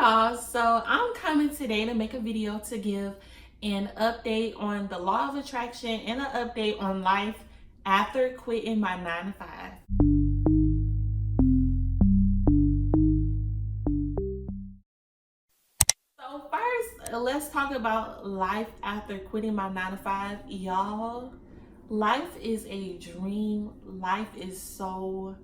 y'all, so I'm coming today to make a video to give an update on the law of attraction and an update on life after quitting my 9 to 5. So first, let's talk about life after quitting my 9 to 5. Y'all, life is a dream. Life is so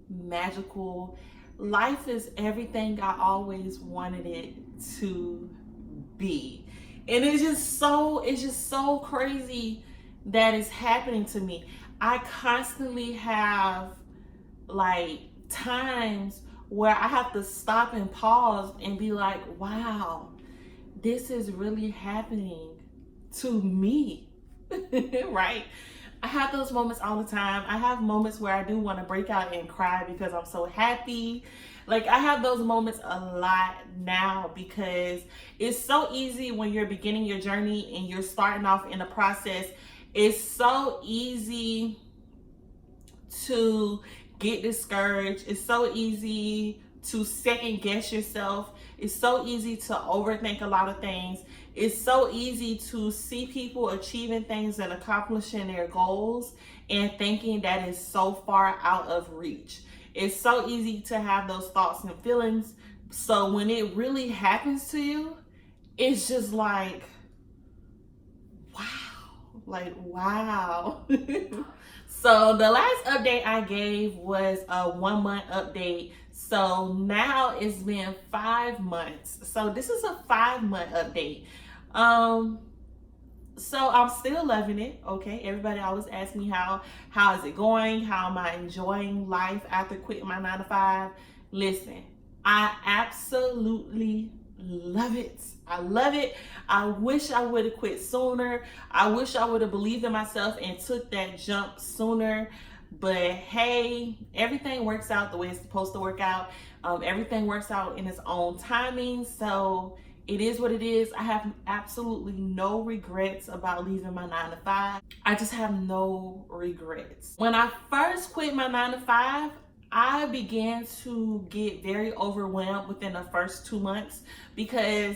magical. Life is everything I always wanted it to be. And it's just so crazy that it's happening to me. I constantly have like times where I have to stop and pause and be like, wow, this is really happening to me. Right? I have those moments all the time. I have moments where I do want to break out and cry because I'm so happy. Like, I have those moments a lot now because it's so easy when you're beginning your journey and you're starting off in the process. It's so easy to get discouraged. It's so easy to second guess yourself. It's so easy to overthink a lot of things. It's so easy to see people achieving things and accomplishing their goals and thinking that is so far out of reach. It's so easy to have those thoughts and feelings. So when it really happens to you, it's just like, wow. So the last update I gave was a 1 month update. So now it's been 5 months. So this is a 5 month update. So I'm still loving it. Okay. Everybody always asks me how is it going? How am I enjoying life after quitting my 9 to 5? Listen, I absolutely love it. I love it. I wish I would have quit sooner. I wish I would have believed in myself and took that jump sooner. But hey, everything works out the way it's supposed to work out. Everything works out in its own timing. So it is what it is. I have absolutely no regrets about leaving my 9 to 5. I just have no regrets. When I first quit my 9 to 5, I began to get very overwhelmed within the first 2 months because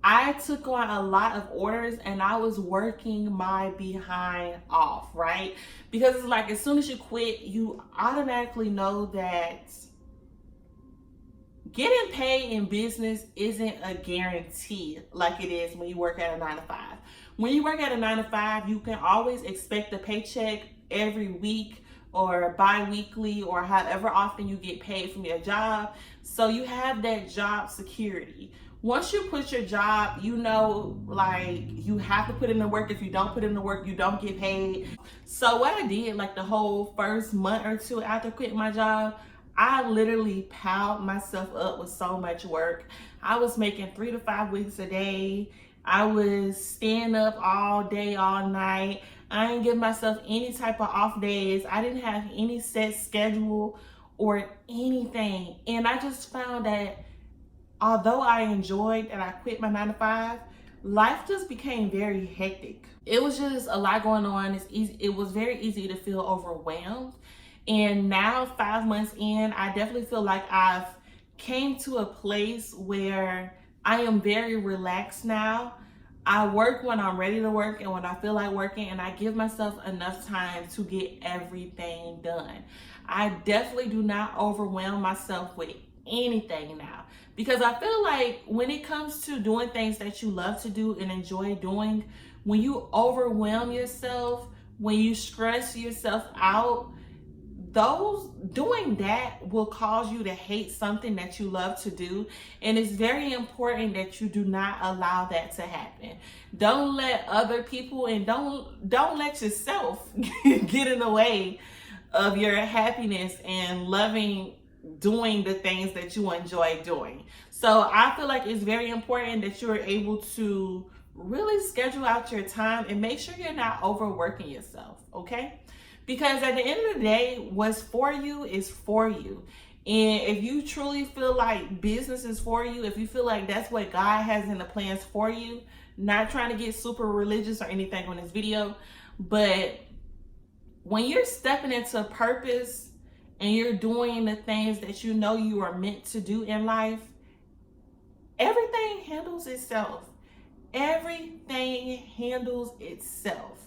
I took on a lot of orders and I was working my behind off, right? Because it's like as soon as you quit, you automatically know that getting paid in business isn't a guarantee like it is when you work at a 9 to 5. When you work at a 9 to 5, you can always expect a paycheck every week or bi-weekly or however often you get paid from your job. So you have that job security. Once you quit your job, you know, like you have to put in the work. If you don't put in the work, you don't get paid. So what I did like the whole first month or two after quitting my job, I literally piled myself up with so much work. I was making 3 to 5 weeks a day. I was staying up all day, all night. I didn't give myself any type of off days. I didn't have any set schedule or anything. And I just found that although I enjoyed and I quit my 9 to 5, life just became very hectic. It was just a lot going on. It was very easy to feel overwhelmed. And now 5 months in, I definitely feel like I've came to a place where I am very relaxed now. I work when I'm ready to work and when I feel like working, and I give myself enough time to get everything done. I definitely do not overwhelm myself with anything now because I feel like when it comes to doing things that you love to do and enjoy doing, when you overwhelm yourself, when you stress yourself out, doing that will cause you to hate something that you love to do. And it's very important that you do not allow that to happen. Don't let other people and don't let yourself get in the way of your happiness and loving doing the things that you enjoy doing. So I feel like it's very important that you're able to really schedule out your time and make sure you're not overworking yourself, okay? Because at the end of the day, what's for you is for you. And if you truly feel like business is for you, if you feel like that's what God has in the plans for you, not trying to get super religious or anything on this video, but when you're stepping into purpose and you're doing the things that you know you are meant to do in life, handles itself. Everything handles itself.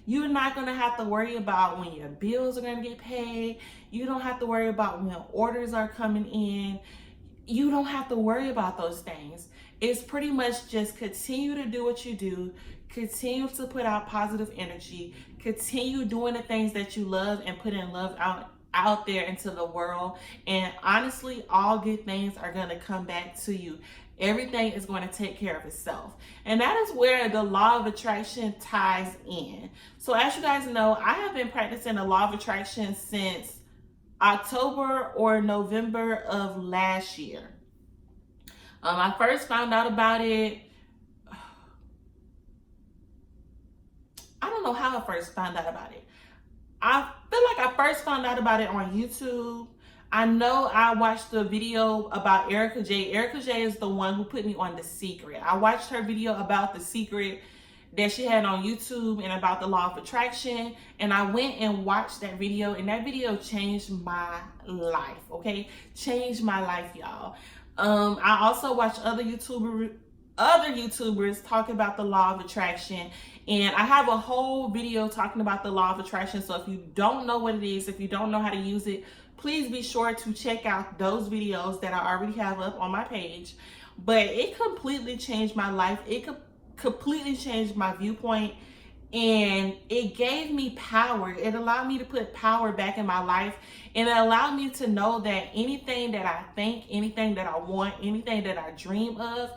You're not going to have to worry about when your bills are going to get paid. You don't have to worry about when orders are coming in. You don't have to worry about those things. It's pretty much just continue to do what you do, continue to put out positive energy, continue doing the things that you love and putting love out there into the world. And honestly, all good things are going to come back to you. Everything is going to take care of itself. And that is where the law of attraction ties in. So as you guys know, I have been practicing the law of attraction since October or November of last year. I first found out about it. I don't know how I first found out about it. I feel like I first found out about it on YouTube. I know I watched the video about Erica J. Erica J is the one who put me on The Secret. I watched her video about The Secret that she had on YouTube and about the law of attraction. And I went and watched that video, and that video changed my life, okay? Changed my life, y'all. I also watched other YouTubers talk about the law of attraction, and I have a whole video talking about the law of attraction. So if you don't know what it is, if you don't know how to use it, please be sure to check out those videos that I already have up on my page. But it completely changed my life. It completely changed my viewpoint, and it gave me power. It allowed me to put power back in my life, and it allowed me to know that anything that I think, anything that I want, anything that I dream of,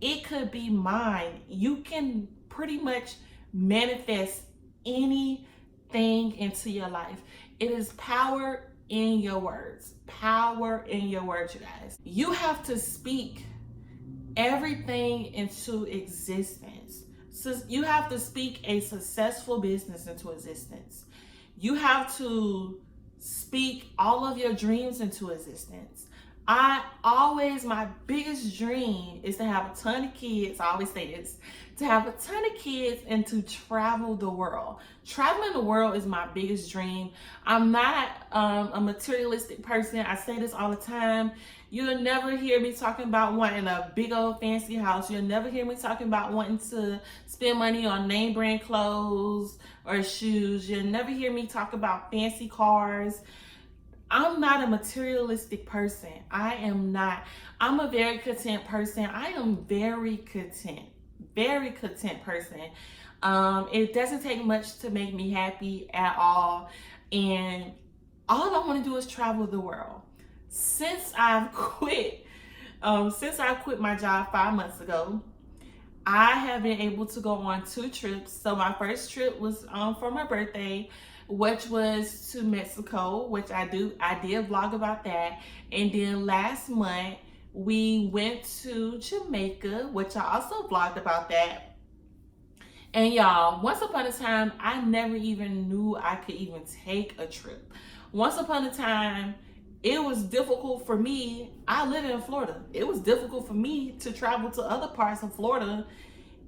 it could be mine. You can pretty much manifest anything into your life. It is power in your words. Power in your words, you guys. You have to speak everything into existence. So you have to speak a successful business into existence. You have to speak all of your dreams into existence. My biggest dream is to have a ton of kids. I always say this, to have a ton of kids and to travel the world. Traveling the world is my biggest dream. I'm not a materialistic person. I say this all the time. You'll never hear me talking about wanting a big old fancy house. You'll never hear me talking about wanting to spend money on name brand clothes or shoes. You'll never hear me talk about fancy cars. I'm not a materialistic person. I am not. I'm a very content person. I am very content person. It doesn't take much to make me happy at all. And all I want to do is travel the world. Since I quit my job 5 months ago, I have been able to go on 2 trips. So my first trip was for my birthday, which was to Mexico, which I did vlog about that. And then last month we went to Jamaica, which I also vlogged about that. And y'all, once upon a time, I never even knew I could even take a trip. Once upon a time, it was difficult for me. I live in Florida. It was difficult for me to travel to other parts of Florida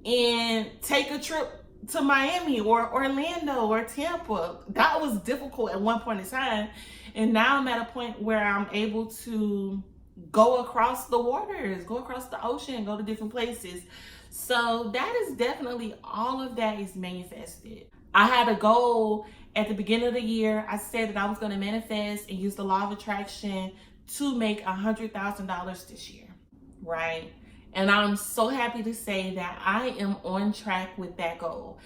and take a trip to Miami or Orlando or Tampa. That was difficult at one point in time. And now I'm at a point where I'm able to go across the waters, go across the ocean, go to different places. So that is definitely, all of that is manifested. I had a goal at the beginning of the year. I said that I was going to manifest and use the law of attraction to make $100,000 this year, right? And I'm so happy to say that I am on track with that goal.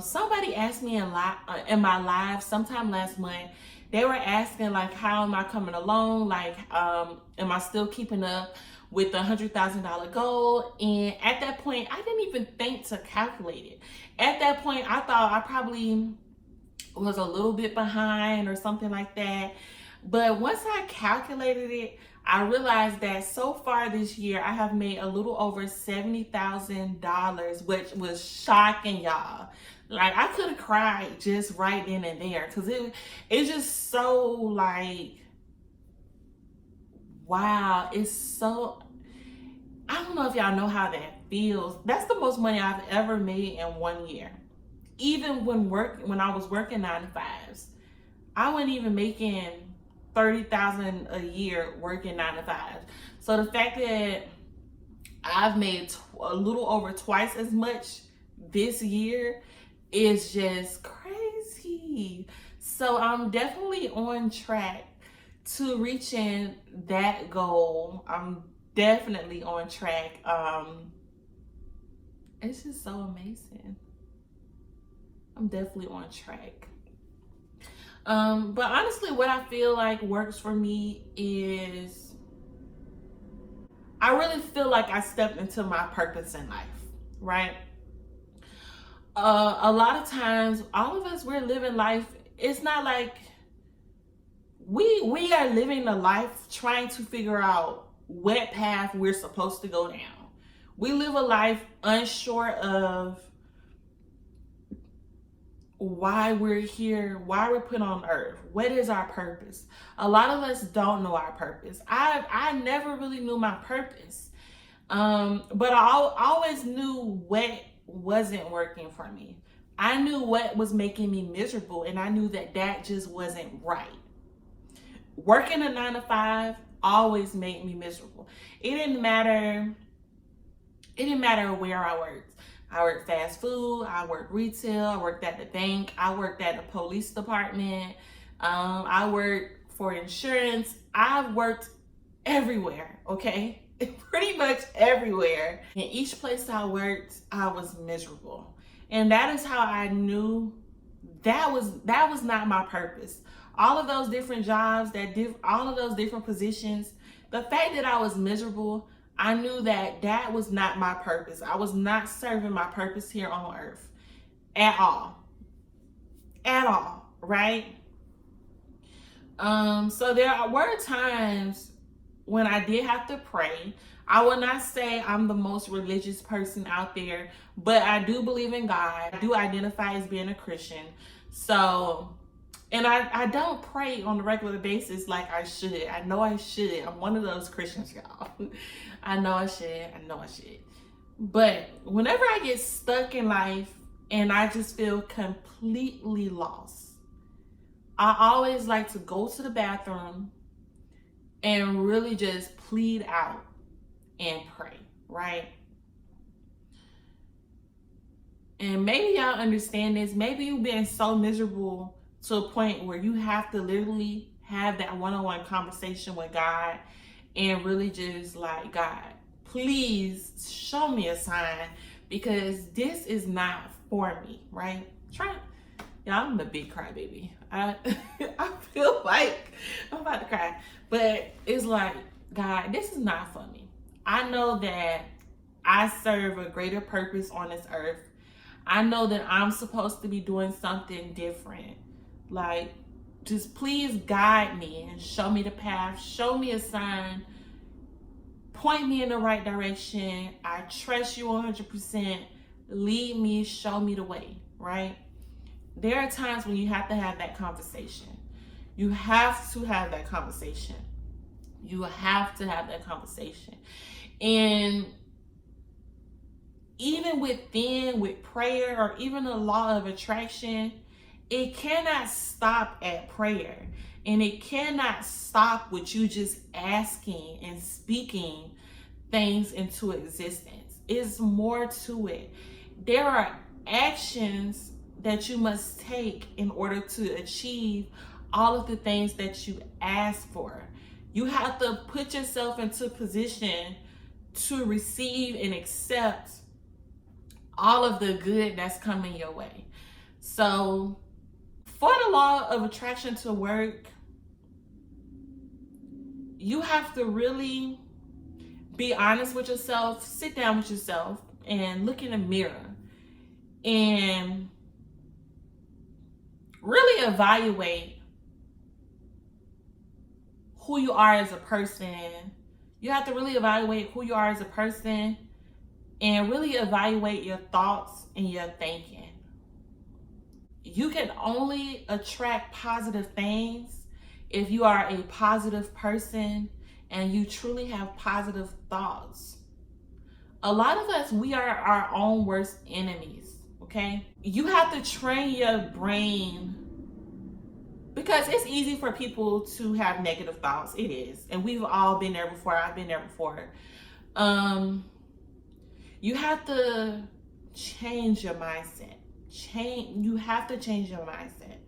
Somebody asked me in my live sometime last month, they were asking like, how am I coming along? Like, am I still keeping up with the $100,000 goal? And at that point, I didn't even think to calculate it. At that point, I thought I probably was a little bit behind or something like that. But once I calculated it, I realized that so far this year, I have made a little over $70,000, which was shocking, y'all. Like, I could have cried just right then and there, because it's just so like, wow, it's so, I don't know if y'all know how that feels. That's the most money I've ever made in 1 year. Even when I was working 9 to 5s, I wasn't even making $30,000 a year working 9 to 5. So the fact that I've made a little over twice as much this year is just crazy. So I'm definitely on track to reaching that goal. I'm definitely on track. It's just so amazing. I'm definitely on track. But honestly, what I feel like works for me is I really feel like I stepped into my purpose in life, right? A lot of times, all of us, we're living life. It's not like we are living the life trying to figure out what path we're supposed to go down. We live a life unsure of why we're here, why we're put on earth, what is our purpose. A lot of us don't know our purpose. I never really knew my purpose, but I always knew what wasn't working for me. I knew what was making me miserable, and I knew that just wasn't right. Working a 9 to 5 always made me miserable. It didn't matter where I worked. I worked fast food, I worked retail, I worked at the bank, I worked at the police department, I worked for insurance. I've worked everywhere, okay? Pretty much everywhere. In each place I worked, I was miserable. And that is how I knew that was not my purpose. All of those different jobs, all of those different positions, the fact that I was miserable, I knew that was not my purpose. I was not serving my purpose here on earth at all. At all, right? So there were times when I did have to pray. I will not say I'm the most religious person out there, but I do believe in God. I do identify as being a Christian. So, and I don't pray on a regular basis like I should. I know I should. I'm one of those Christians, y'all. I know I should. But whenever I get stuck in life and I just feel completely lost, I always like to go to the bathroom and really just plead out and pray, right? And maybe y'all understand this. Maybe you've been so miserable to a point where you have to literally have that one-on-one conversation with God and really just like, God, please show me a sign, because this is not for me, right? Y'all, I'm a big crybaby. I feel like I'm about to cry, but it's like, God, this is not for me. I know that I serve a greater purpose on this earth. I know that I'm supposed to be doing something different. Like, just please guide me and show me the path. Show me a sign. Point me in the right direction. I trust you 100%. Lead me, show me the way, right? There are times when you have to have that conversation. You have to have that conversation. You have to have that conversation. And even with prayer or even the law of attraction, it cannot stop at prayer. And it cannot stop with you just asking and speaking things into existence. It's more to it. There are actions that you must take in order to achieve all of the things that you ask for. You have to put yourself into position to receive and accept all of the good that's coming your way. So for the law of attraction to work, you have to really be honest with yourself, sit down with yourself and look in the mirror and really evaluate who you are as a person. You have to really evaluate who you are as a person and really evaluate your thoughts and your thinking. You can only attract positive things if you are a positive person and you truly have positive thoughts. A lot of us, we are our own worst enemies, okay? You have to train your brain, because it's easy for people to have negative thoughts. It is. And we've all been there before. I've been there before. You have to change your mindset. You have to change your mindset.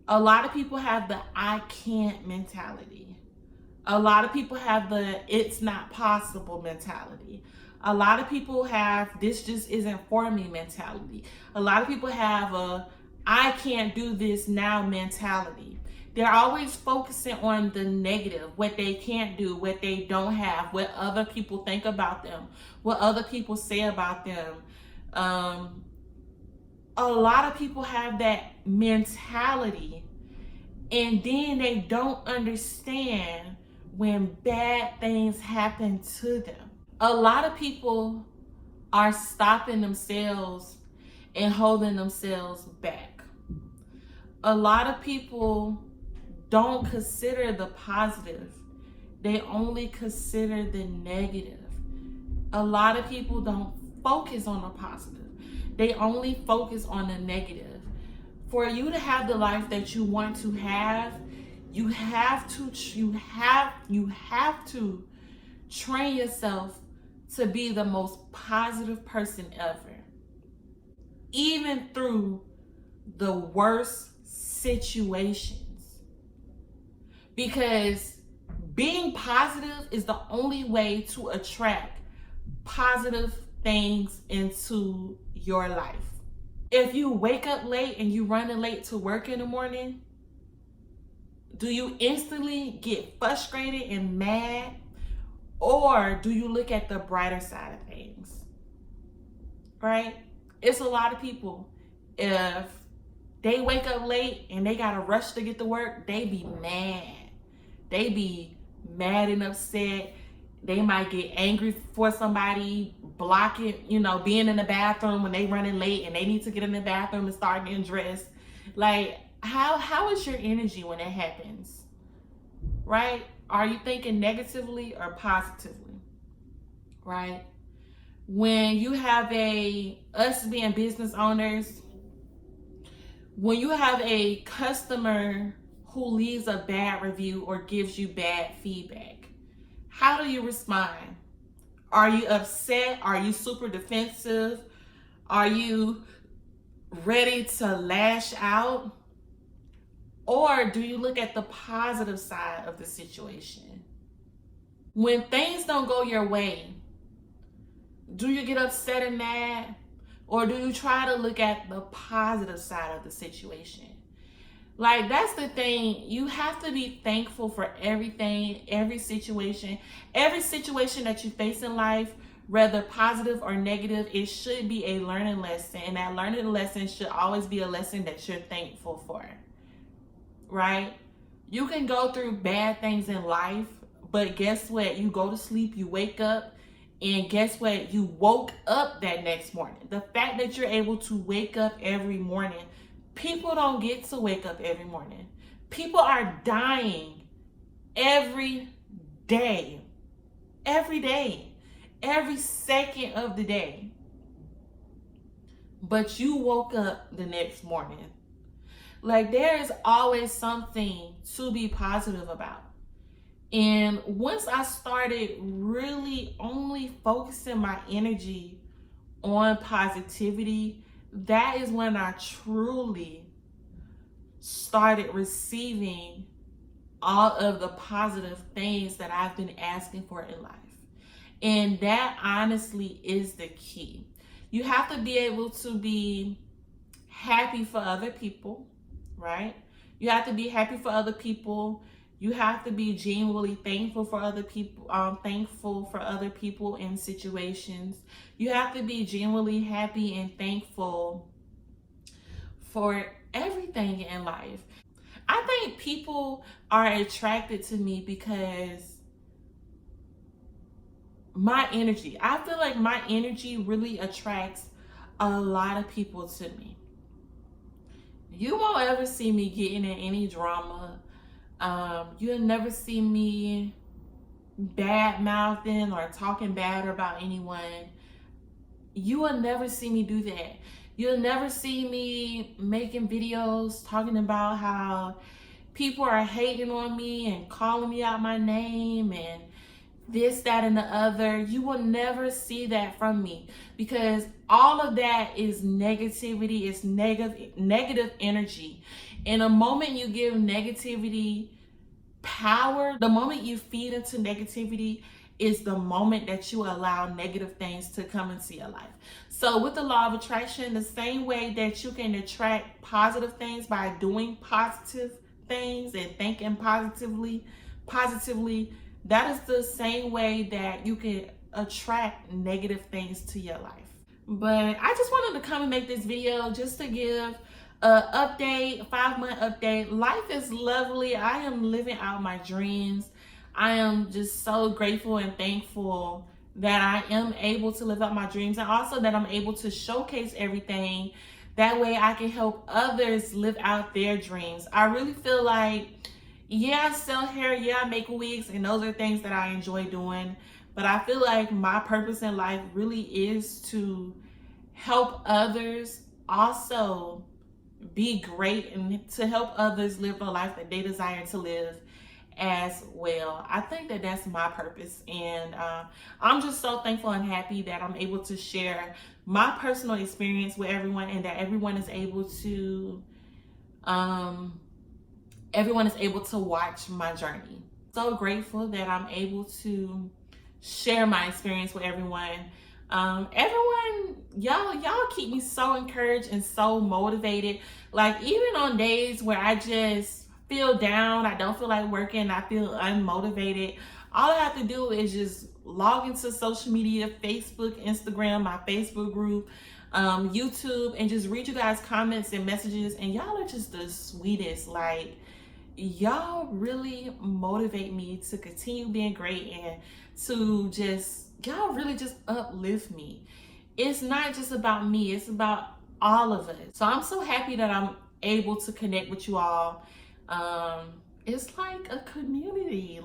A lot of people have the I can't mentality. A lot of people have the it's not possible mentality. A lot of people have this just isn't for me mentality. A lot of people have a I can't do this now mentality. They're always focusing on the negative, what they can't do, what they don't have, what other people think about them, what other people say about them. A lot of people have that mentality, and then they don't understand when bad things happen to them. A lot of people are stopping themselves and holding themselves back. A lot of people don't consider the positive. They only consider the negative. A lot of people don't focus on the positive. They only focus on the negative. For you to have the life that you want to have, you have to train yourself to be the most positive person ever. Even through the worst situations. Because being positive is the only way to attract positive things into your life. If you wake up late and you running late to work in the morning, do you instantly get frustrated and mad? Or do you look at the brighter side of things? Right? It's a lot of people. If they wake up late and they gotta rush to get to work, they be mad. They be mad and upset. They might get angry for somebody blocking, being in the bathroom when they running late and they need to get in the bathroom and start getting dressed. Like, how is your energy when it happens? Right? Are you thinking negatively or positively? Right? When you have us being business owners, when you have a customer who leaves a bad review or gives you bad feedback, how do you respond? Are you upset? Are you super defensive? Are you ready to lash out? Or do you look at the positive side of the situation? When things don't go your way, do you get upset and mad? Or do you try to look at the positive side of the situation? Like, that's the thing. You have to be thankful for everything, every situation that you face in life, whether positive or negative. It should be a learning lesson. And that learning lesson should always be a lesson that you're thankful for. Right? You can go through bad things in life, but guess what? You go to sleep, you wake up, and guess what? You woke up that next morning. The fact that you're able to wake up every morning, people don't get to wake up every morning. People are dying every day. Every day. Every second of the day. But you woke up the next morning. Like, there is always something to be positive about. And once I started really only focusing my energy on positivity, that is when I truly started receiving all of the positive things that I've been asking for in life. And that honestly is the key. You have to be able to be happy for other people, right? You have to be happy for other people. You have to be genuinely thankful for other people, thankful for other people in situations. You have to be genuinely happy and thankful for everything in life. I think people are attracted to me because my energy. I feel like my energy really attracts a lot of people to me. You won't ever see me getting in any drama. You'll never see me bad mouthing or talking bad about anyone. You will never see me do that. You'll never see me making videos talking about how people are hating on me and calling me out my name and this, that, and the other. You will never see that from me, because all of that is negativity, it's negative energy. And the moment you give negativity power, the moment you feed into negativity, is the moment that you allow negative things to come into your life. So with the law of attraction, the same way that you can attract positive things by doing positive things and thinking positively, that is the same way that you can attract negative things to your life. But I just wanted to come and make this video just to give an update, a 5-month update. Life is lovely. I am living out my dreams. I am just so grateful and thankful that I am able to live out my dreams, and also that I'm able to showcase everything. That way I can help others live out their dreams. I really feel like, yeah, I sell hair, yeah, I make wigs, and those are things that I enjoy doing. But I feel like my purpose in life really is to help others also be great, and to help others live the life that they desire to live as well. I think that that's my purpose, and I'm just so thankful and happy that I'm able to share my personal experience with everyone, and that everyone is able to watch my journey. So grateful that I'm able to share my experience with everyone. Everyone, y'all keep me so encouraged and so motivated. Like, even on days where I just feel down, I don't feel like working, I feel unmotivated, all I have to do is just log into social media, Facebook, Instagram, my Facebook group, YouTube, and just read you guys' comments and messages, and y'all are just the sweetest. Like, y'all really motivate me to continue being great, and to just, y'all really just uplift me. It's not just about me, it's about all of us. So I'm so happy that I'm able to connect with you all. It's like a community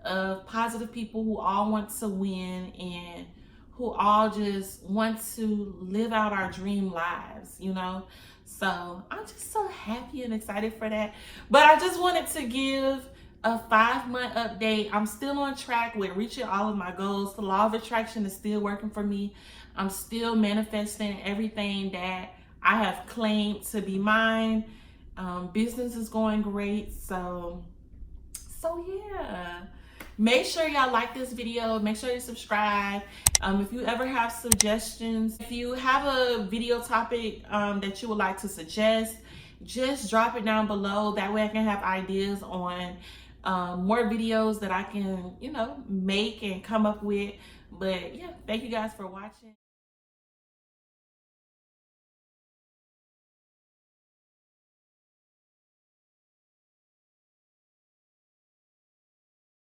of positive people who all want to win, and who all just want to live out our dream lives, you know? So I'm just so happy and excited for that. But I just wanted to give a 5-month update. I'm still on track with reaching all of my goals. The law of attraction is still working for me. I'm still manifesting everything that I have claimed to be mine. Business is going great. So yeah. Make sure y'all like this video. Make sure you subscribe. If you ever have suggestions, if you have a video topic that you would like to suggest, just drop it down below. That way I can have ideas on more videos that I can, make and come up with. But yeah, thank you guys for watching.